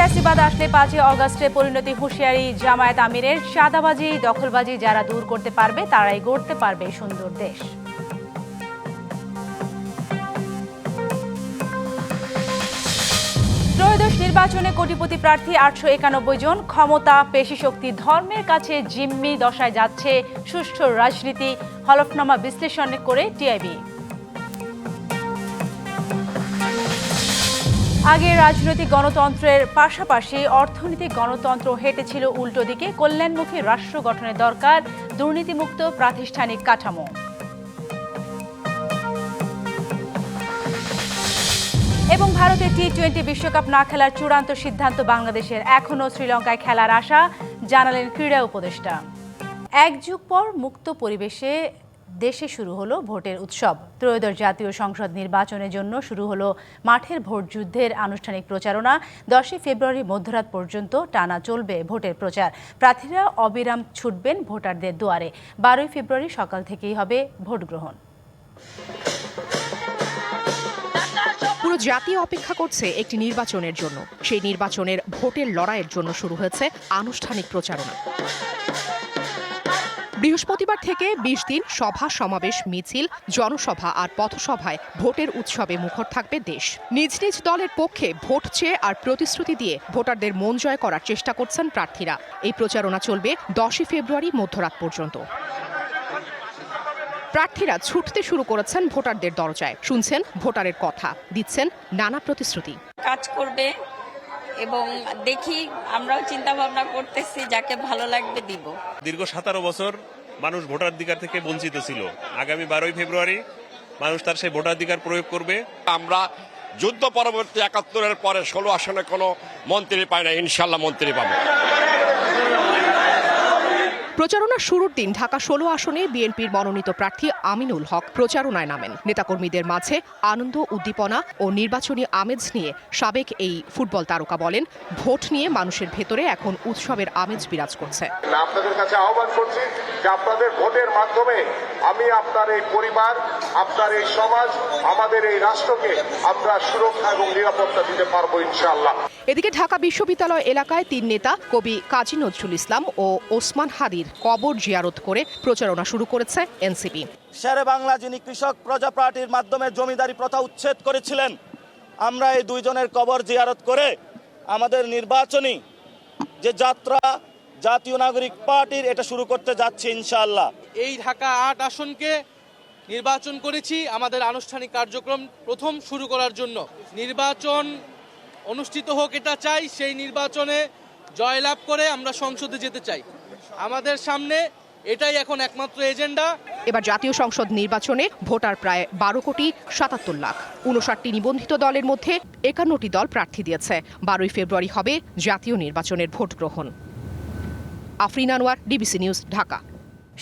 ফ্যাসিবাদ আসলে 5 অগস্টে পরিণতি হুঁশিয়ারি জামায়াত আমিরের। চাঁদাবাজি দখলবাজি যারা দূর করতে পারবে তারাই গড়তে পারবে সুন্দর দেশ। ত্রয়োদশ নির্বাচনে কোটিপতি প্রার্থী 891 জন। ক্ষমতা পেশিশক্তি ধর্মের কাছে জিম্মি দশায় যাচ্ছে সুষ্ঠু রাজনীতি, হলফনামা বিশ্লেষণ করে টিআইবি। আগে রাজনৈতিক গণতন্ত্রের পাশাপাশি অর্থনৈতিক গণতন্ত্র হেঁটেছিল উল্টো দিকে। কল্যাণমুখী রাষ্ট্র গঠনের দরকার দুর্নীতিমুক্ত প্রাতিষ্ঠানিক কাঠামো। এবং ভারতে টি-20 বিশ্বকাপ না খেলার চূড়ান্ত সিদ্ধান্ত বাংলাদেশের। এখনও শ্রীলঙ্কায় খেলার আশা, জানালেন ক্রীড়া উপদেষ্টা। এক যুগ পর মুক্ত পরিবেশে দেশে শুরু হলো ভোটের উৎসব। ত্রয়োদশ জাতীয় সংসদ নির্বাচনের জন্য শুরু হলো মাঠের ভোট যুদ্ধের আনুষ্ঠানিক প্রচারণা। 10 ফেব্রুয়ারি মধ্যরাত পর্যন্ত টানা চলবে ভোটের প্রচার। প্রার্থীরা অবিরাম ছুটবেন ভোটারদের দুয়ারে। 12 ফেব্রুয়ারি সকাল থেকেই হবে ভোট গ্রহণ। পুরো জাতি অপেক্ষা করছে একটি নির্বাচনের জন্য। সেই নির্বাচনের ভোটের লড়াইয়ের জন্য শুরু হয়েছে আনুষ্ঠানিক প্রচারণা। বৃহস্পতিবার থেকে 20 দিন সভা সমাবেশ, মিছিল, জনসভা আর পথসভায় ভোটের উৎসবে মুখর থাকবে দেশ। নিজ নিজ দলের পক্ষে ভোট চেয়ে আর প্রতিশ্রুতি দিয়ে ভোটারদের মন জয় করার চেষ্টা করছেন প্রার্থীরা। এই প্রচারণা চলবে 10 ফেব্রুয়ারি মধ্যরাত পর্যন্ত। প্রার্থীরা ছুটতে শুরু করেছেন ভোটারদের দরজায়। শুনছেন ভোটারের কথা, দিচ্ছেন নানা প্রতিশ্রুতি। কাজ করবে এবং দেখি আমরাও চিন্তা ভাবনা করতেছি যাকে ভালো লাগবে দিব। দীর্ঘ 17 বছর মানুষ ভোটাধিকার থেকে বঞ্চিত ছিল। আগামী 12 ফেব্রুয়ারি মানুষ তার সেই ভোটাধিকার প্রয়োগ করবে। আমরা যুদ্ধ পরবর্তী 71-এর পরে 16 আসনে কোনো মন্ত্রী পাই না, ইনশাল্লাহ মন্ত্রী পাবো। প্রচারণা শুরুর দিন ঢাকা 16 আসনে বিএনপির মনোনীত প্রার্থী আমিনুল হক প্রচারণায় নামেন। নেতাকর্মীদের মাঝে আনন্দ, উদ্দীপনা ও নির্বাচনী আমেজ নিয়ে সাবেক এই ফুটবল তারকা বলেন, ভোট নিয়ে মানুষের ভেতরে এখন উৎসবের আমেজ বিরাজ করছে। আপনাদের কাছে আহ্বান করছি যে আপনাদের ভোটের মাধ্যমে আমি আপনার এই পরিবার, আপনার এই সমাজ, আমাদের এই রাষ্ট্রকে আমরা সুরক্ষা এবং নিরাপত্তা দিতে পারবো ইনশাআল্লাহ। এদিকে ঢাকা বিশ্ববিদ্যালয় এলাকায় 3 নেতা কবি কাজী নজরুল ইসলাম ও ওসমান হাদির কবর জিয়ারত করে প্রচারণা শুরু করেছে এনসিপি। শেরে বাংলা যিনি কৃষক প্রজা পার্টির মাধ্যমে জমিদারি প্রথা উচ্ছেদ করেছিলেন, আমরা এই দুইজনের কবর জিয়ারত করে আমাদের নির্বাচনী যে যাত্রা জাতীয় নাগরিক পার্টির এটা শুরু করতে যাচ্ছে ইনশাআল্লাহ। এই ঢাকা 8 আসনকে নির্বাচন করেছি আমাদের আনুষ্ঠানিক কার্যক্রম প্রথম শুরু করার জন্য। নির্বাচন অনুষ্ঠিত হোক এটা চাই, সেই নির্বাচনে জয়লাভ করে আমরা সংসদে যেতে চাই। আমাদের সামনে এটাই এখন একমাত্র এজেন্ডা। এবার জাতীয় সংসদ নির্বাচনে ভোটার প্রায় 12,77,00,000। 59টি নিবন্ধিত দলের মধ্যে 51টি দল প্রার্থী দিয়েছে। 12 ফেব্রুয়ারি হবে জাতীয় নির্বাচনের ভোট গ্রহণ। Afrin Anwar, DBC news, Dhaka.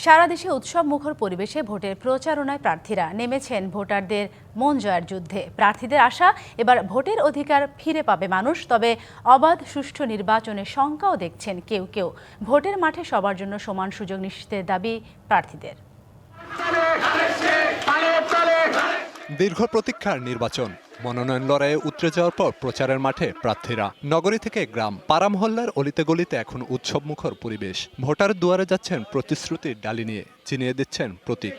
সারা দেশে উৎসব মুখর পরিবেশে ভোটের প্রচারণায় প্রার্থীরা নেমেছেন ভোটারদের মন জয়ের যুদ্ধে। প্রার্থীদের আশা, এবার ভোটের অধিকার ফিরে পাবে মানুষ। তবে অবাধ সুষ্ঠু নির্বাচনের শঙ্কাও দেখছেন কেউ কেউ। ভোটের মাঠে সবার জন্য সমান সুযোগ নিশ্চিতের দাবি প্রার্থীদের। দীর্ঘ প্রতীক্ষার নির্বাচন, মনোনয়ন লড়াইয়ে উতরে যাওয়ার পর প্রচারের মাঠে প্রার্থীরা। নগরী থেকে গ্রাম, পাড়া মহল্লার অলিতে গলিতে এখন উৎসব মুখর পরিবেশ। ভোটার দুয়ারে যাচ্ছেন প্রতিশ্রুতির ডালি নিয়ে, চিনিয়ে দিচ্ছেন প্রতীক।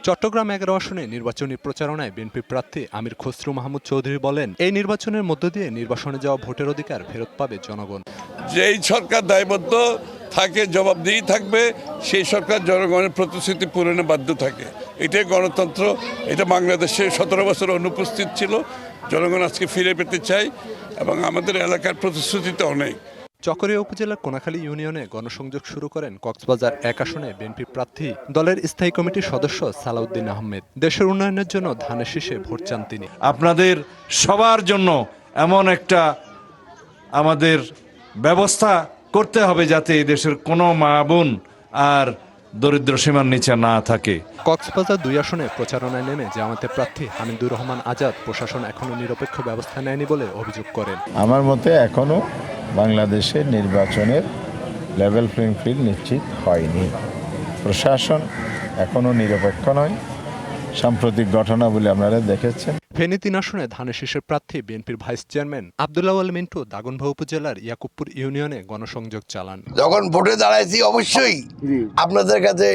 চট্টগ্রাম 11 আসনে নির্বাচনী প্রচারণায় বিএনপি প্রার্থী আমির খসরু মাহমুদ চৌধুরী বলেন, এই নির্বাচনের মধ্য দিয়ে নির্বাসনে যাওয়া ভোটের অধিকার ফেরত পাবে জনগণ। যেই সরকার দায়বদ্ধ থাকে, জবাবদিহি থাকবে, সেই সরকার জনগণের প্রতিশ্রুতি পূরণে বাধ্য থাকে। এটাই গণতন্ত্র। এটা বাংলাদেশে 17 বছর অনুপস্থিত ছিল, জনগণ আজকে ফিরে পেতে চাই এবং আমাদের এলাকার প্রতিশ্রুতি তো অনেক। চকরিয়া উপজেলার কোনাখালী ইউনিয়নে গণসংযোগ শুরু করেন কক্সবাজার 1 আসনে বিএনপি প্রার্থী দলের স্থায়ী কমিটির সদস্য সালাউদ্দিন আহমেদ। দেশের উন্নয়নের জন্য ধানের শীষে ভোট চান তিনি। আপনাদের সবার জন্য এমন একটা আমাদের ব্যবস্থা করতে হবে যাতে এই দেশের কোনো মা বোন আর দরিদ্র সীমার নিচে না থাকে। কক্সবাজার 2 আসনে প্রচারণায় নেমে জামায়াতের প্রার্থী হামিদুর রহমান আজাদ প্রশাসন এখনো নিরপেক্ষ ব্যবস্থা নেয়নি বলে অভিযোগ করেন। আমার মতে এখনো বাংলাদেশের নির্বাচনের লেভেল প্লেইং ফিল্ড নিশ্চিত হয়নি। প্রশাসন এখনো নিরপেক্ষ নয়। সাম্প্রতিক ঘটনাবলী আপনারা দেখেছেন। ফেনী ৩ আসনে ধানের শীষের প্রার্থী বিএনপির ভাইস চেয়ারম্যান আব্দুল্লাহ আল মিন্টু দাগনভূঞা উপজেলার ইয়াকুবপুর ইউনিয়নে গণসংযোগ চালান। যখন ভোটে দাঁড়াইছি অবশ্যই আপনাদের কাছে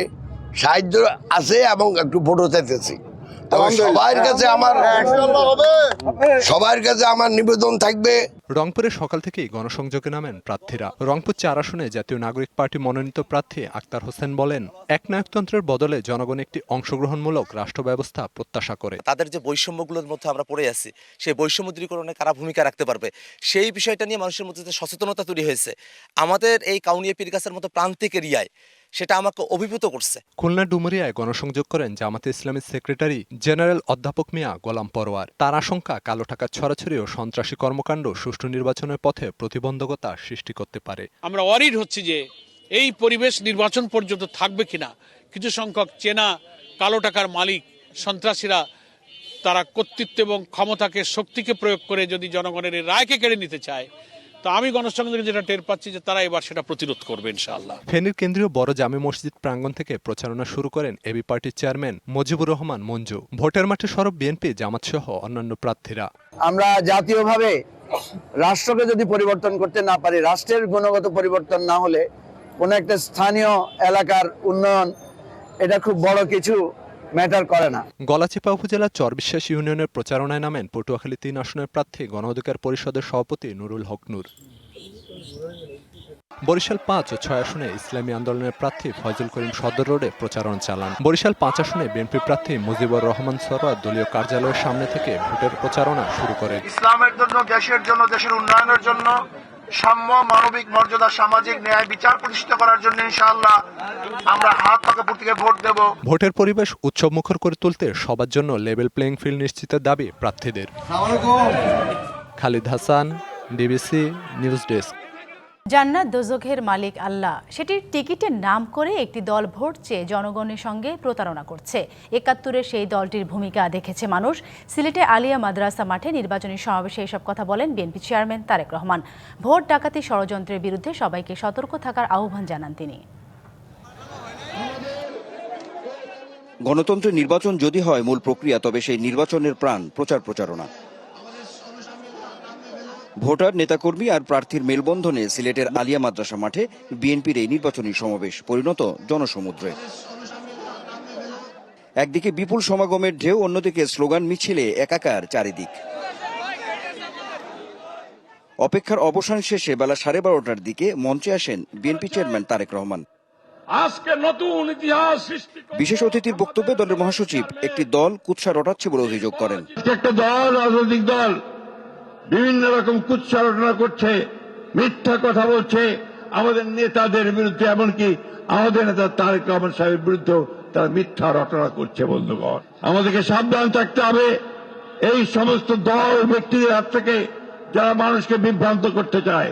সাহায্য আছে এবং একটু ভোটও চাইতেছি। সবার কাছে আমার নিবেদন থাকবে। রংপুরে সকাল থেকেই গণসংযোগে নামেন প্রার্থীরা। রংপুর ৪ আসনে জাতীয় নাগরিক পার্টি মনোনীত প্রার্থী আক্তার হোসেন বলেন, একনায়কতন্ত্রের বদলে জনগণ একটি অংশগ্রহণমূলক রাষ্ট্র ব্যবস্থা প্রত্যাশা করে। তাদের যে বৈষম্যগুলোর মধ্যে আমরা পড়ে আছি, সেই বৈষম্য দূরীকরণে কারা ভূমিকা রাখতে পারবে, সেই বিষয়টা নিয়ে মানুষের মধ্যে যে সচেতনতা তৈরি হয়েছে আমাদের এই কাউনিয়া পীরগাছার মতো প্রান্তিক এরিয়ায়, সেটা আমাকে অভিভূত করছে। খুলনা ডুমুরিয়ায় গণসংযোগ করেন জামাতে ইসলামীর সেক্রেটারি জেনারেল অধ্যাপক মিয়া গোলাম পরোয়ার। তার আশঙ্কা কালো টাকার ছড়াছড়ি ও সন্ত্রাসী কর্মকাণ্ড সুষ্ঠু নির্বাচনের পথে প্রতিবন্ধকতা সৃষ্টি করতে পারে। আমরা ওয়ারিড হচ্ছি যে এই পরিবেশ নির্বাচন পর্যন্ত থাকবে কিনা। কিছু সংখ্যক চেনা কালো টাকার মালিক সন্ত্রাসীরা তারা কর্তৃত্ব এবং ক্ষমতাকে শক্তিকে প্রয়োগ করে যদি জনগণের এই রায়কে কেড়ে নিতে চায়, তো আমি গণসংযোগে যেটা টের পাচ্ছি যে তারা এবার সেটা প্রতিরোধ করবে ইনশাআল্লাহ। ফেনীর কেন্দ্রীয় বড় জামে মসজিদ প্রাঙ্গণ থেকে প্রচারণা শুরু করেন এবি পার্টির চেয়ারম্যান মুজিবুর রহমান মঞ্জু। ভোটের মাঠে সরব বিএনপি, জামাত সহ অন্যান্য প্রার্থীরা। আমরা জাতীয়ভাবে রাষ্ট্রকে যদি পরিবর্তন করতে না পারি, রাষ্ট্রের গুণগত পরিবর্তন না হলে কোনো একটা স্থানীয় এলাকার উন্নয়ন এটা খুব বড় কিছু ম্যাটার করে না। গলাচিপা উপজেলার চরবিশ্বাস ইউনিয়নের প্রচারণায় নামেন পটুয়াখালী ৩ আসনের প্রার্থী গণ অধিকার পরিষদের সভাপতি নুরুল হক নূর। বরিশাল ৫ ও ৬ আসনে ইসলামী আন্দোলনের প্রার্থী ফয়জুল করিম সদর রোডে প্রচারণা চালান। বরিশাল ৫ আসনে বিএনপি প্রার্থী মুজিবুর রহমান সরোয়ার দলীয় কার্যালয়ের সামনে থেকে ভোটের প্রচারণা শুরু করেন। ইসলামের জন্য, দেশের উন্নয়নের জন্য, সাম্য, মানবিক মর্যাদা, সামাজিক ন্যায় বিচার প্রতিষ্ঠা করার জন্য ইনশাআল্লাহ আমরা হাত পাকা প্রতীকে ভোট দেব। ভোটের পরিবেশ উৎসবমুখর করে তুলতে সবার জন্য লেভেল প্লেইং ফিল্ড নিশ্চিতের দাবি প্রার্থীদের। Khalid Hasan, DBC news desk. জান্নাত দোজখের মালিক আল্লাহ, সেটির টিকিটের নাম করে একটি দল ভোট চেয়ে জনগণের সঙ্গে প্রতারণা করছে। ৭১-এর সেই দলটির ভূমিকা দেখেছে মানুষ। সিলেটে আলিয়া মাদ্রাসা মাঠে নির্বাচনী সমাবেশে এসব কথা বলেন BNP chairman Tarique Rahman. Vote ডাকাতি ষড়যন্ত্রের বিরুদ্ধে সবাইকে সতর্ক থাকার আহ্বান জানান তিনি। গণতন্ত্রের নির্বাচন যদি হয় মূল প্রক্রিয়া, তবে সেই নির্বাচনের প্রাণ প্রচারণা। ভোটার, নেতাকর্মী আর প্রার্থীর মেলবন্ধনে সিলেটের আলিয়া মাদ্রাসা মাঠে বিএনপির এই নির্বাচনী সমাবেশ পরিণত জনসমুদ্রে। একদিকে বিপুল সমাগমের ঢেউ, অন্যদিকে স্লোগান মিছিলে একাকার চারিদিক। অপেক্ষার অবসান শেষে বেলা 12:30টার দিকে মঞ্চে আসেন বিএনপি চেয়ারম্যান তারেক রহমান। আজকে নতুন ইতিহাস সৃষ্টি। বিশেষ অতিথির বক্তব্যে দলের মহাসচিব একটি দল কুৎসা রটাচ্ছে বলে অভিযোগ করেন। একটা দল, রাজনৈতিক দল বিভিন্ন রকম কুৎসা রটনা করছে, মিথ্যা কথা বলছে আমাদের নেতাদের বিরুদ্ধে, এমনকি আমাদের নেতা তারেক রহমান সাহেবের বিরুদ্ধে তারা মিথ্যা রটনা করছে। বন্ধুগণ, আমাদেরকে সাবধান থাকতে হবে এই সমস্ত দল ব্যক্তিদের হাত থেকে যারা মানুষকে বিভ্রান্ত করতে চায়।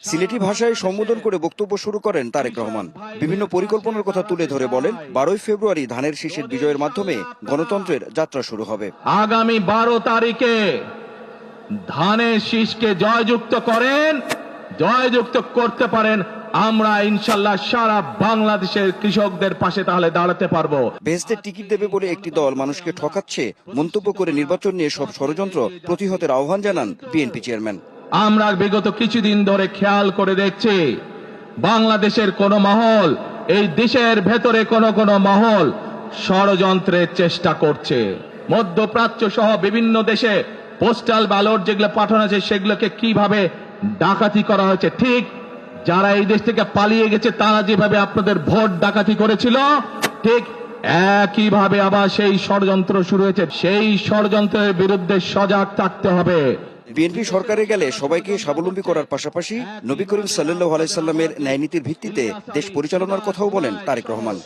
সিলেটি ভাষায় সম্বোধন করে বক্তব্য শুরু করেন তারেক রহমান। বিভিন্ন পরিকল্পনার কথা তুলে ধরে বলেন, 12 ফেব্রুয়ারি ধানের শীষের বিজয়ের মাধ্যমে গণতন্ত্রের যাত্রা শুরু হবে। আগামী 12 তারিখে ধানের শীষকে জয়যুক্ত করতে পারেন, আমরা ইনশাল্লাহ সারা বাংলাদেশের কৃষকদের পাশে তাহলে দাঁড়াতে পারবো। বেহেশতের টিকিট দেবে বলে একটি দল মানুষকে ঠকাচ্ছে মন্তব্য করে নির্বাচন নিয়ে সব ষড়যন্ত্র প্রতিহতের আহ্বান জানান বিএনপি চেয়ারম্যান। আমরা বিগত কিছুদিন ধরে খেয়াল করে দেখছি, বাংলাদেশের কোন মহল, এই দেশের ভেতরে কোন মহল ষড়যন্ত্রের চেষ্টা করছে। মধ্যপ্রাচ্য সহ বিভিন্ন দেশে পোস্টাল ব্যালট যেগুলো পাঠানো আছে সেগুলোকে কিভাবে ডাকাতি করা হয়েছে, ঠিক যারা এই দেশ থেকে পালিয়ে গেছে তারা যেভাবে আপনাদের ভোট ডাকাতি করেছিল, ঠিক একইভাবে আবার সেই ষড়যন্ত্র শুরু হয়েছে। সেই ষড়যন্ত্রের বিরুদ্ধে সজাগ থাকতে হবে। বিএনপি সরকারে গেলে সবাইকে স্বাবলম্বী করার পাশাপাশি নবী করিম সাল্লাল্লাহু আলাইহি সাল্লামের ন্যায়নীতির ভিত্তিতে দেশ পরিচালনার কথাও বলেন তারেক রহমান।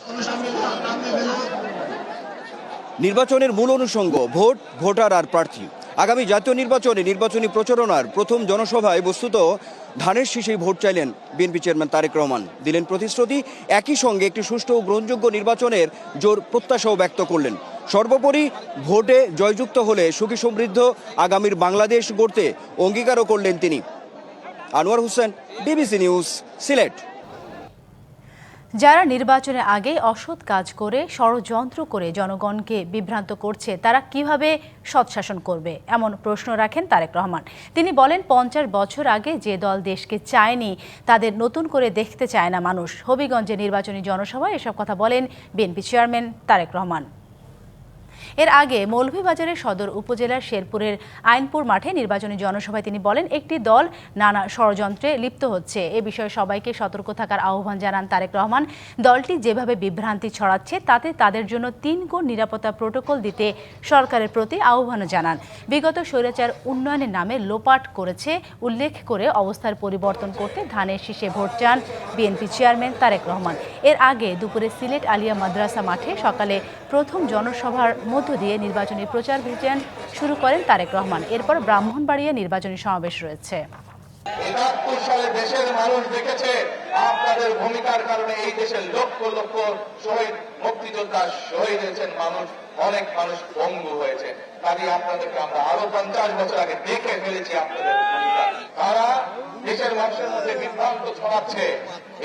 নির্বাচনের মূল অনুষঙ্গ ভোট, ভোটার আর প্রার্থী। আগামী জাতীয় নির্বাচনে নির্বাচনী প্রচারণার প্রথম জনসভায় বস্তুত ধানের শীষেই ভোট চাইলেন বিএনপি চেয়ারম্যান তারেক রহমান। দিলেন প্রতিশ্রুতি, একই সঙ্গে একটি সুষ্ঠু ও গ্রহণযোগ্য নির্বাচনের জোর প্রত্যাশাও ব্যক্ত করলেন। সর্বোপরি ভোটে জয়যুক্ত হলে সুখী সমৃদ্ধ আগামীর বাংলাদেশ গড়তে অঙ্গীকারও করলেন তিনি। Anwar Hossain, DBC news, Sylhet. যারা নির্বাচনের আগে অসৎ কাজ করে ষড়যন্ত্র করে জনগণকে বিভ্রান্ত করছে তারা কিভাবে সৎশাসন করবে এমন প্রশ্ন রাখেন তারেক রহমান। তিনি বলেন 50 বছর আগে যে দল দেশকে চায়নি তাদের নতুন করে দেখতে চায় না মানুষ। হবিগঞ্জে নির্বাচনী জনসভায় এসব কথা বলেন বিএনপি চেয়ারম্যান তারেক রহমান। এর আগে মৌলভীবাজারের সদর উপজেলার শেরপুরের আইনপুর মাঠে নির্বাচনী জনসভায় তিনি বলেন একটি দল নানা ষড়যন্ত্রে লিপ্ত হচ্ছে। এ বিষয়ে সবাইকে সতর্ক থাকার আহ্বান জানান তারেক রহমান। দলটি যেভাবে বিভ্রান্তি ছড়াচ্ছে তাতে তাদের জন্য 3 গুণ নিরাপত্তা প্রোটোকল দিতে সরকারের প্রতি আহ্বান জানান। বিগত স্বৈরাচার উন্নয়নের নামে লোপাট করেছে উল্লেখ করে অবস্থার পরিবর্তন করতে ধানের শীষে ভোট চান বিএনপি চেয়ারম্যান তারেক রহমান। এর আগে দুপুরে সিলেট আলিয়া মাদ্রাসা মাঠে সকালে প্রথম জনসভার মধ্য দিয়ে নির্বাচনী প্রচার অভিযান শুরু করেন তারেক রহমান। এরপর ব্রাহ্মণবাড়িয়া নির্বাচনী সমাবেশ রয়েছে। ৭১ সালে দেশের মানুষ দেখেছে আপনাদের ভূমিকার কারণে এই দেশের লক্ষ লক্ষ শহীদ মুক্তিযোদ্ধা শহীদ হয়েছেন, অনেক মানুষ পঙ্গু হয়েছে। কাজে আপনাদেরকে আমরা আরো 50 বছর আগে দেখে ফেলেছি আপনাদের ভূমিকা। তারা দেশের মানুষের মধ্যে বিভ্রান্ত ছড়াচ্ছে,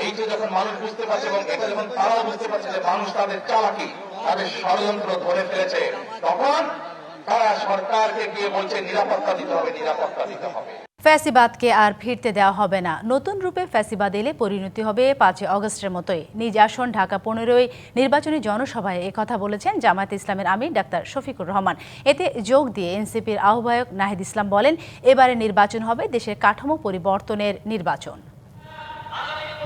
এই যে যখন মানুষ বুঝতে পারছে এবং এটা যখন তারাও বুঝতে পারছে যে মানুষ তাদের চালাকি তাদের ষড়যন্ত্র ধরে ফেলেছে, তখন তারা সরকারকে গিয়ে বলছে নিরাপত্তা দিতে হবে, নিরাপত্তা দিতে হবে। ফ্যাসিবাদকে আর ফিরতে দেওয়া হবে না। নতুন রূপে ফ্যাসিবাদ এলে পরিণতি হবে 5 আগস্টের মতোই। নিজ আসন ঢাকা 15 নির্বাচনী জনসভায় একথা বলেছেন জামায়াত ইসলামের আমির ডাক্তার শফিকুর রহমান। এতে যোগ দিয়ে এনসিপির আহ্বায়ক নাহিদ ইসলাম বলেন এবারে নির্বাচন হবে দেশের কাঠামো পরিবর্তনের নির্বাচন।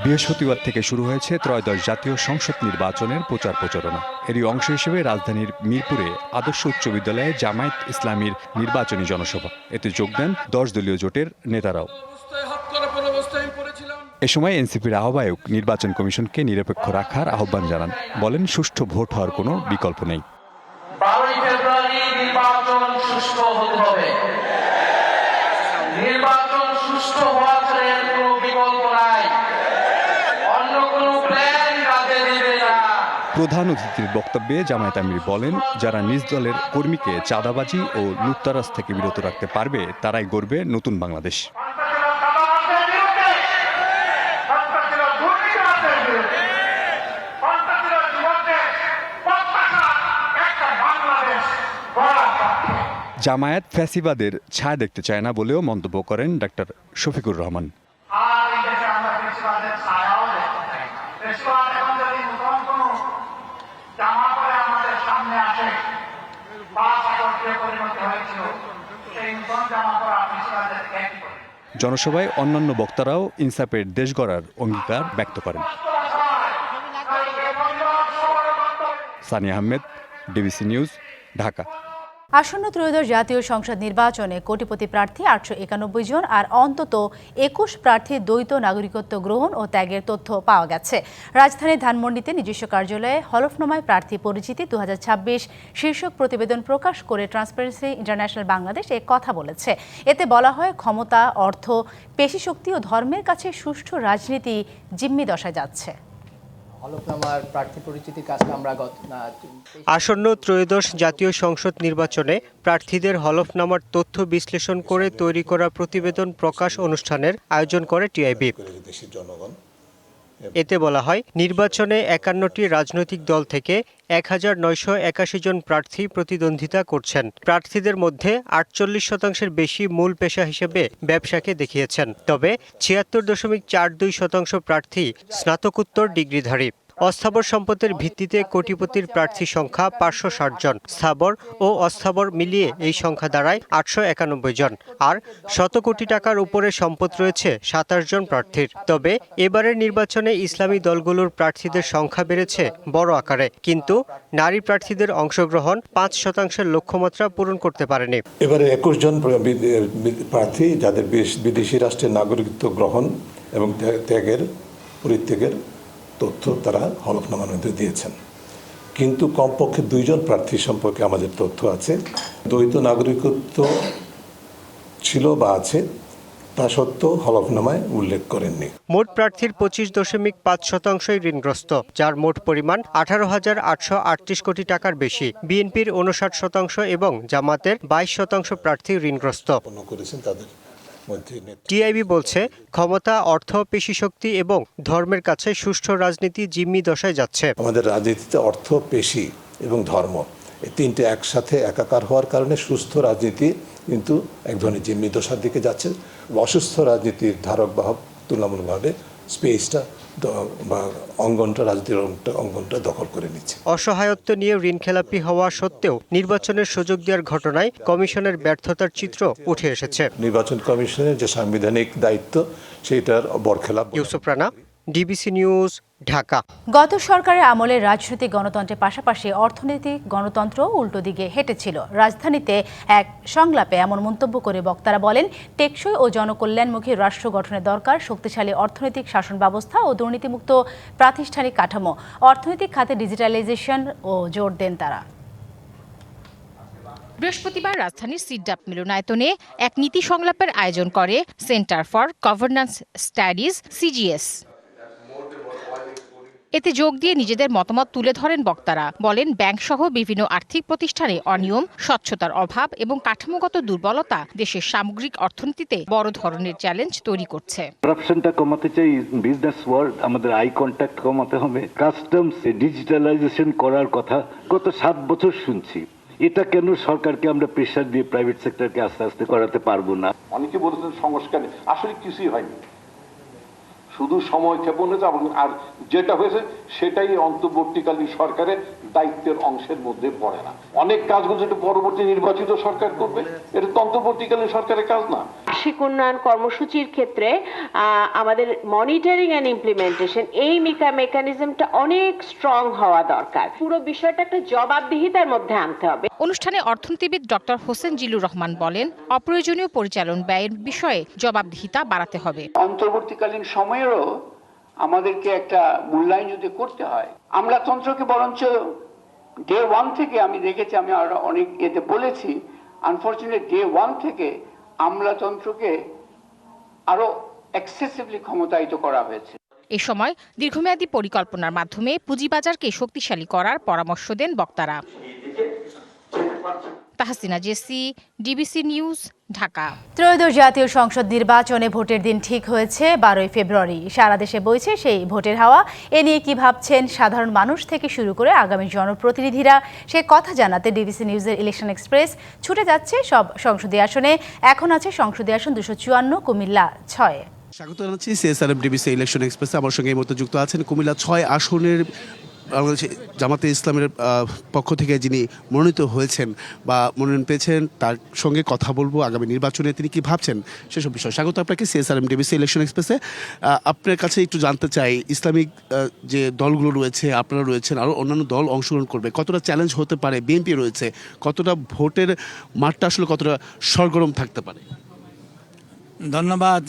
বৃহস্পতিবার থেকে শুরু হয়েছে ত্রয়োদশ জাতীয় সংসদ নির্বাচনের প্রচার প্রচারণা। এরই অংশ হিসেবে রাজধানীর মিরপুরে আদর্শ উচ্চ বিদ্যালয়ে জামায়াত ইসলামীর নির্বাচনী জনসভা। এতে যোগ দেন 10 দলীয় জোটের নেতারাও। এ সময় এনসিপির আহ্বায়ক নির্বাচন কমিশনকে নিরপেক্ষ রাখার আহ্বান জানান। বলেন সুষ্ঠু ভোট হওয়ার কোনো বিকল্প নেই। 12 ফেব্রুয়ারি নির্বাচন সুষ্ঠু হতে হবে। নির্বাচন সুষ্ঠু হওয়ার কোনো বিকল্প নাই। প্রধান অতিথির বক্তব্যে জামায়াত আমির বলেন যারা নিজ দলের কর্মীকে চাঁদাবাজি ও লুটতরাজ থেকে বিরত রাখতে পারবে তারাই গড়বে নতুন বাংলাদেশ। জামায়াত ফ্যাসিবাদের ছায়া দেখতে চায় না বলেও মন্তব্য করেন ডাক্তার শফিকুর রহমান। জনসভায় অন্যান্য বক্তারাও ইনসাফের দেশ গড়ার অঙ্গীকার ব্যক্ত করেন। Sania Ahmed, DBC news, Dhaka. আসন্ন ত্রয়োদশ জাতীয় সংসদ নির্বাচনে কোটিপতি প্রার্থী 891 জন আর অন্তত 21 প্রার্থীর দ্বৈত নাগরিকত্ব গ্রহণ ও ত্যাগের তথ্য পাওয়া গেছে। রাজধানীর ধানমন্ডিতে নিজস্ব কার্যালয়ে হলফনামায় প্রার্থী পরিচিতি 2026 শীর্ষক প্রতিবেদন প্রকাশ করে ট্রান্সপারেন্সি ইন্টারন্যাশনাল বাংলাদেশ এ কথা বলেছে। এতে বলা হয় ক্ষমতা, অর্থ, পেশিশক্তি ও ধর্মের কাছে সুষ্ঠু রাজনীতি জিম্মি দশায় যাচ্ছে। আসন্ন ত্রয়োদশ জাতীয় সংসদ নির্বাচনে প্রার্থীদের হলফনামার তথ্য বিশ্লেষণ করে তৈরি করা প্রতিবেদন প্রকাশ অনুষ্ঠানের আয়োজন করে টিআইবি। এতে বলা হয় নির্বাচনে 51টি রাজনৈতিক দল থেকে 1981 জন প্রার্থী প্রতিদ্বন্দ্বিতা করছেন। প্রার্থীদের মধ্যে 48% বেশি মূল পেশা হিসেবে ব্যবসাকে দেখিয়েছেন। তবে 76.42% প্রার্থী স্নাতকোত্তর ডিগ্রিধারী। অস্থাবর সম্পদের ভিত্তিতে কোটিপতির প্রার্থী সংখ্যা 560 জন। স্থাবর ও অস্থাবর মিলিয়ে এই সংখ্যা দাঁড়ায় 891 জন। আর 100 কোটি টাকার উপরে সম্পদ রয়েছে 27 জন প্রার্থীর। তবে এবারের নির্বাচনে ইসলামী দলগুলোর প্রার্থীদের সংখ্যা বেড়েছে বড় আকারে, কিন্তু নারী প্রার্থীদের অংশগ্রহণ 5% লক্ষ্যমাত্রা পূরণ করতে পারেনি। এবারে 21 জন প্রার্থী যাদের বিদেশি রাষ্ট্রের নাগরিকত্ব গ্রহণ এবং পরিত্যাগের তথ্য তারা হলফনামার মধ্যে দিয়েছেন, কিন্তু কমপক্ষে 2 জন প্রার্থী সম্পর্কে আমাদের তথ্য আছে দ্বৈত নাগরিকত্ব ছিল বা আছে, তা সত্ত্বেও হলফনামায় উল্লেখ করেননি। মোট প্রার্থীর 25.5% ঋণগ্রস্ত, যার মোট পরিমাণ 18,838 কোটি টাকার বেশি। বিএনপির 59% এবং জামাতের 22% প্রার্থী ঋণগ্রস্ত। করেছেন তাদের টিআইবি বলছে ক্ষমতা, অর্থ, পেশিশক্তি এবং ধর্মের কাছে সুষ্ঠু রাজনীতি জিম্মি দশায় যাচ্ছে। আমাদের রাজনীতিতে অর্থ, পেশি এবং ধর্ম এই তিনটে একসাথে একাকার হওয়ার কারণে সুস্থ রাজনীতি কিন্তু এক ধরনের জিম্মি দশার দিকে যাচ্ছে। অসুস্থ রাজনীতির ধারক বাহক তুলনামূলকভাবে স্পেসটা বা অঙ্গনটা, রাজনীতির অঙ্গনটা দখল করে নিচ্ছে। অসহায়ত্ব নিয়ে ঋণখেলাপি হওয়া সত্ত্বেও নির্বাচনের সুযোগ দেওয়ার ঘটনায় কমিশনের ব্যর্থতার চিত্র উঠে এসেছে। নির্বাচন কমিশনের যে সাংবিধানিক দায়িত্ব সেটার বরখেলাপ। Yusuf Rana, DBC news, Dhaka. গত সরকারের আমলে রাজনৈতিক গণতন্ত্রের পাশাপাশি অর্থনৈতিক গণতন্ত্র উল্টো দিকে হেঁটেছিল। রাজধানীতে এক সংলাপে এমন মন্তব্য করে বক্তারা বলেন, টেকসই ও জনকল্যাণমুখী রাষ্ট্র গঠনের দরকার শক্তিশালী অর্থনৈতিক শাসন ব্যবস্থা ও দুর্নীতিমুক্ত প্রাতিষ্ঠানিক কাঠামো। অর্থনৈতিক খাতে ডিজিটালাইজেশন ও জোর দেন তারা। বৃহস্পতিবার রাজধানীর সিডাপ মিলনায়তনে এক নীতি সংলাপের আয়োজন করে centre for governance studies CGS. এতে যোগ দিয়ে নিজেদের মতামত তুলে ধরেন বক্তারা। বলেন, ব্যাংকসহ বিভিন্ন আর্থিক প্রতিষ্ঠানে অনিয়ম, স্বচ্ছতার অভাব এবং কাঠামোগত দুর্বলতা দেশের সামগ্রিক অর্থনীতিতে বড় ধরনের চ্যালেঞ্জ তৈরি করছে। করাপশনটা কমাতে চাই, বিজনেস ওয়ার্ল্ড আমাদের আই কন্ট্যাক্ট কমাতে হবে, কাস্টমস ডিজিটালাইজেশন করার কথা গত 7 বছর শুনছি। এটা কেন সরকারকে আমরা প্রেশার দিয়ে প্রাইভেট সেক্টরকে আস্তে আস্তে করাতে পারবো না? অনেকে বলেছেন সংস্কার আসলে কিছুই হয়নি, শুধু সময় ক্ষেপণ হয়েছে। আর যেটা হয়েছে সেটাই অন্তর্বর্তীকালীন সরকারের দায়িত্বের অংশের মধ্যে পড়ে না। অনেক কাজগুলো যেটা পরবর্তী নির্বাচিত সরকার করবে, এটা তো অন্তর্বর্তীকালীন সরকারের কাজ না। বার্ষিক উন্নয়ন কর্মসূচির ক্ষেত্রে আমাদের মনিটরিং অ্যান্ড ইমপ্লিমেন্টেশন এই মেকানিজমটা অনেক স্ট্রং হওয়া দরকার। পুরো বিষয়টা একটা জবাবদিহিতার মধ্যে আনতে হবে। অনুষ্ঠানে অর্থনীতিবিদ ডক্টর হোসেন জিল্লুর রহমান বলেন, অপ্রয়োজনীয় পরিচালন ব্যয়ের বিষয়ে জবাবদিহিতা বাড়াতে হবে। অন্তর্বর্তীকালীন সময়েরও আমাদেরকে একটা মূল্যায়ন যদি করতে হয়, আমলাতন্ত্রকে বরঞ্চ ডে 1 থেকে আমি দেখেছি, আমি আরো অনেক এতে বলেছি, আনফরচুনেটলি ডে 1 থেকে আমলাতন্ত্রকে আরো এক্সেসিভলি ক্ষমতায়িত করা হয়েছে। এ সময় দীর্ঘমেয়াদী পরিকল্পনার মাধ্যমে পুঁজিবাজারকে শক্তিশালী করার পরামর্শ দেন বক্তারা। তাহসিনা জেসি, ডিবিসি নিউজ, ঢাকা। ত্রয়োদশ জাতীয় সংসদ নির্বাচনে ভোটের দিন ঠিক হয়েছে 12 ফেব্রুয়ারি। সারা দেশে বইছে সেই ভোটের হাওয়া। এ নিয়ে কি ভাবছেন সাধারণ মানুষ থেকে শুরু করে আগামী জনপ্রতিনিধিরা, সে কথা জানাতে ডিবিসি নিউজের ইলেকশন এক্সপ্রেস ছুটে যাচ্ছে সব সংসদীয় আসনে। এখন আছে সংসদীয় আসন 254, কুমিল্লা 6। স্বাগত জানাচ্ছি সিএসআরএম ডিবিসি ইলেকশন এক্সপ্রেসে। আমার সঙ্গে এই মুহূর্তে যুক্ত আছেন কুমিল্লা 6 আসনের জামাতে ইসলামের পক্ষ থেকে যিনি মনোনীত হয়েছেন বা মনোনয়ন পেয়েছেন, তার সঙ্গে কথা বলবো আগামী নির্বাচনে তিনি কি ভাবছেন সেসব বিষয়। স্বাগত আপনাকে সিএসআরএম ডিবিসি ইলেকশন এক্সপ্রেসে। আপনার কাছে একটু জানতে চাই, ইসলামিক যে দলগুলো রয়েছে, আপনারা রয়েছেন, আরও অন্যান্য দল অংশগ্রহণ করবে, কতটা চ্যালেঞ্জ হতে পারে? বিএনপি রয়েছে, কতটা ভোটের মাঠটা আসলে কতটা সরগরম থাকতে পারে? ধন্যবাদ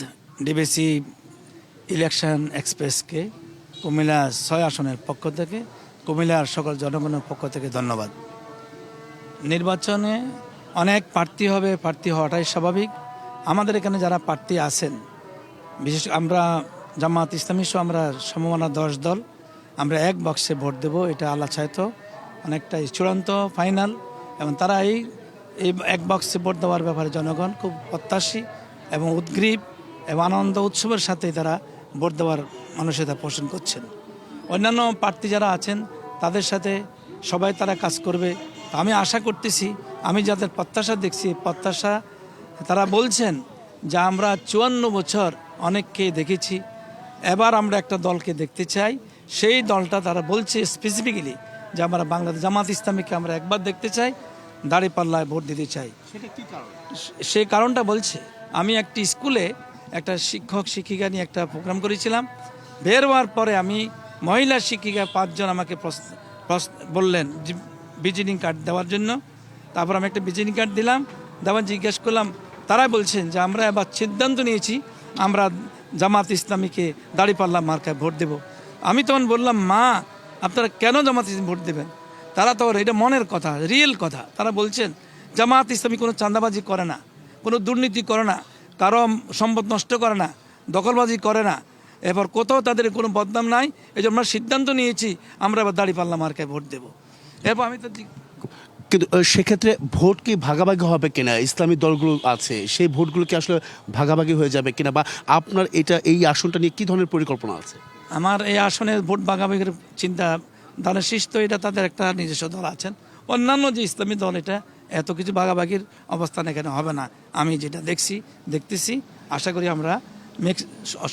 ডিবিসি ইলেকশন এক্সপ্রেসকে, কুমিল্লা 6 আসনের পক্ষ থেকে, কুমিল্লার সকল জনগণের পক্ষ থেকে ধন্যবাদ। নির্বাচনে অনেক প্রার্থী হবে, প্রার্থী হওয়াটাই স্বাভাবিক। আমাদের এখানে যারা প্রার্থী আছেন, বিশেষ আমরা জামাত ইসলামী সহ আমরা সমমানা 10 দল, আমরা এক বক্সে ভোট দেব। এটা আল্লাহ চাইতো অনেকটাই চূড়ান্ত ফাইনাল, এবং তারা এই এক বক্সে ভোট দেওয়ার ব্যাপারে জনগণ খুব প্রত্যাশী এবং উদ্গ্রীব এবং আনন্দ উৎসবের সাথে তারা ভোট দেওয়ার মানুষেরা পোষণ করছেন। অন্যান্য প্রার্থী যারা আছেন তাদের সাথে সবাই তারা কাজ করবে। আমি আশা করতেছি, আমি যাদের প্রত্যাশা দেখছি, প্রত্যাশা তারা বলছেন যে আমরা 54 বছর অনেককে দেখেছি, এবার আমরা একটা দলকে দেখতে চাই। সেই দলটা তারা বলছে স্পেসিফিক্যালি যে আমরা বাংলাদেশ জামাত ইসলামীকে আমরা একবার দেখতে চাই, দাঁড়িপাল্লায় ভোট দিতে চাই। সেই কারণটা বলছে, আমি একটি স্কুলে একটা শিক্ষক শিক্ষিকা নিয়ে একটা প্রোগ্রাম করেছিলাম। বের হওয়ার পরে আমি মহিলা শিক্ষিকা 5 জন আমাকে বললেন ভিজিটিং কার্ড দেওয়ার জন্য। তারপর আমি একটা ভিজিটিং কার্ড দিলাম, দেওয়ার জিজ্ঞেস করলাম, তারা বলছেন যে আমরা এবার সিদ্ধান্ত নিয়েছি আমরা জামাত ইসলামীকে দাঁড়িপাল্লা মার্কায় ভোট দেব। আমি তখন বললাম, মা আপনারা কেন জামাত ইসলামী ভোট দেবেন? তারা তো এটা মনের কথা, রিয়েল কথা। তারা বলছেন জামাত ইসলামী কোনো চাঁদাবাজি করে না, কোনো দুর্নীতি করে না, কারো সম্পদ নষ্ট করে না, দখলবাজি করে না, এবার কোথাও তাদের কোনো বদনাম নাই। এই জন্য আমরা সিদ্ধান্ত নিয়েছি আমরা এবার দাঁড়িপাল্লা মার্কায় ভোট দেব। এরপর আমি তো কিন্তু সেক্ষেত্রে ভোট কি ভাগাভাগি হবে কিনা? ইসলামী দলগুলো আছে, সেই ভোটগুলো কি আসলে ভাগাভাগি হয়ে যাবে কিনা, বা আপনার এই আসনটা নিয়ে কি ধরনের পরিকল্পনা আছে? আমার এই আসনে ভোট ভাগাভাগির চিন্তা দলের শীর্ষ তো এটা তাদের একটা নিজস্ব দল আছেন, অন্যান্য যে ইসলামী দল এটা এত কিছু ভাগাভাগির অবস্থান এখানে হবে না। আমি যেটা দেখতেছি আশা করি আমরা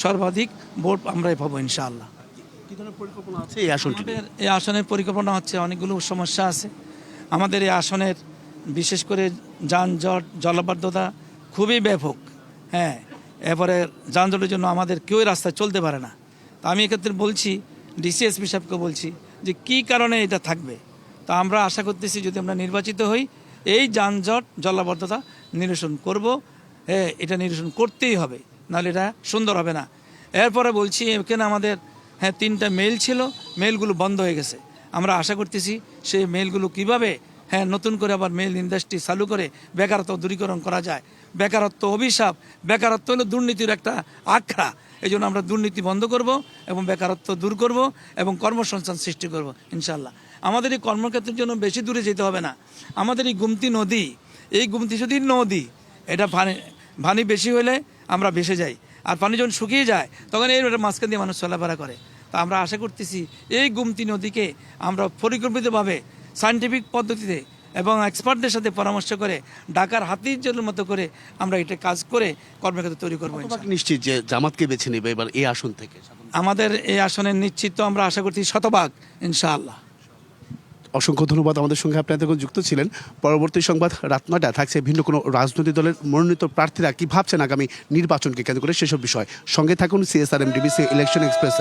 সর্বাধিক ভোট আমরাই পাবো ইনশাআল্লাহ। কি ধরনের পরিকল্পনা আছে এই আসনটি? এই আসনের পরিকল্পনা হচ্ছে, অনেকগুলো সমস্যা আছে আমাদের এই আসনের, বিশেষ করে যানজট জলাবদ্ধতা খুবই ব্যাপক। হ্যাঁ, এরপরে যানজটের জন্য আমাদের কেউই রাস্তায় চলতে পারে না। তা আমি এক্ষেত্রে বলছি, ডিসিএসপি সাহেবকে বলছি যে কী কারণে এটা থাকবে। তা আমরা আশা করতেছি যদি আমরা নির্বাচিত হই এই যানজট জলাবদ্ধতা নিরসন করব। হ্যাঁ, এটা নিরসন করতেই হবে, নাহলে এটা সুন্দর হবে না। এরপরে বলছি এখানে আমাদের 3টা মেল ছিল, মেলগুলো বন্ধ হয়ে গেছে। আমরা আশা করতেছি সেই মেলগুলো কিভাবে নতুন করে আবার মেল ইন্ডাস্ট্রি চালু করে বেকারত্ব দূরীকরণ করা যায়। বেকারত্ব অভিশাপ, বেকারত্ব হলো দুর্নীতির একটা আখড়া। এই জন্য আমরা দুর্নীতি বন্ধ করব এবং বেকারত্ব দূর করব এবং কর্মসংস্থান সৃষ্টি করব ইনশাল্লাহ। আমাদের এই কর্মক্ষেত্রের জন্য বেশি দূরে যেতে হবে না। আমাদের এই গুমতি নদী, এই গুমতি যদি নদী, এটা পানি বেশি হলে আমরা ভেসে যাই, আর পানি যখন শুকিয়ে যায় তখন এই মাঝখান দিয়ে মানুষ চলাফেরা করে। তা আমরা আশা করতেছি এই গুমতি নদীকে আমরা পরিকল্পিতভাবে সায়েন্টিফিক পদ্ধতিতে এবং এক্সপার্টদের সাথে পরামর্শ করে ঢাকার হাতির জলের মতো করে আমরা এটা কাজ করে কর্মক্ষেত্র তৈরি করবো। নিশ্চিত যে জামাতকে বেছে নেবে এবার এই আসন থেকে? আমাদের এই আসনের নিশ্চিত তো আমরা আশা করছি শতভাগ ইনশাআল্লাহ। অসংখ্য ধন্যবাদ আমাদের সঙ্গে আপনি এতক্ষণ যুক্ত ছিলেন। পরবর্তী সংবাদ রাত 9টায় থাকছে ভিন্ন কোনো রাজনৈতিক দলের মনোনীত প্রার্থীরা কি ভাবছেন আগামী নির্বাচনকে কেন্দ্র করে সেসব বিষয়। সঙ্গে থাকুন CSRM DBC ইলেকশন এক্সপ্রেস।